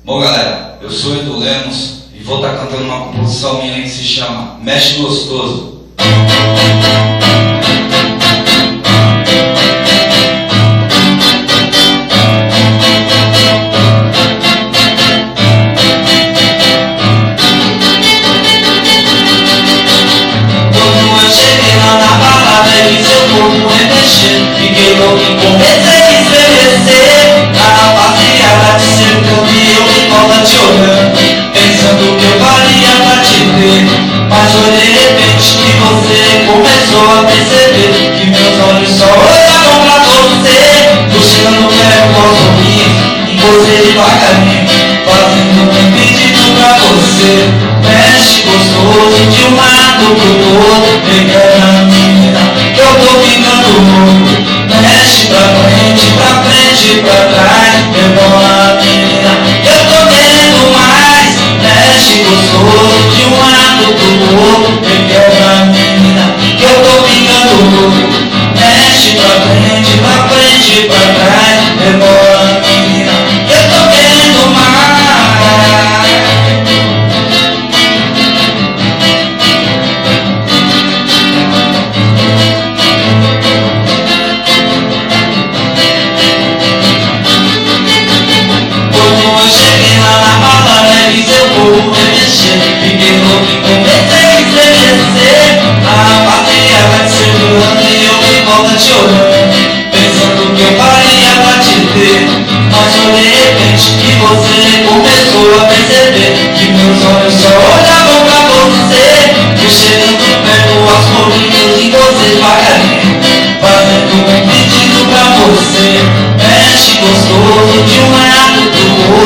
Bom, galera, eu sou Edu Lemos e vou estar cantando uma composição minha que se chama Mexe Gostoso. Quando eu cheguei lá na balada e vi seu corpo remexer, fiquei louco e comecei a estremecer. Na rapaziada te cercando e eu em volta te olhando, pensando que eu faria pra te ter. Mas foi de repente que você começou a perceber que meus olhos só olhavam pra você. Tô chegando perto ao sorriso, em você devagarinho, fazendo um pedido pra você. Mexe gostoso de um lado pro outro, pegando a menina que eu tô ficando louco. Mexe pra frente, pra trás, rebola a menina que eu tô querendo mais. Mexe gostoso de um lado pro outro, pegando a menina que eu tô ficando louco. Mexe pra frente, pra trás, rebola a menina que eu tô querendo mais. Fiquei louco e comecei a estremecer. A rapaziada te segurando e eu em volta te olhando, pensando que eu faria pra te ter. Mas foi de repente que você começou a perceber que meus olhos só olhavam pra você. Fui chegando perto aos pouquinhos e você devagarinho, fazendo um pedido pra você. Mexe gostoso de um lado pro outro,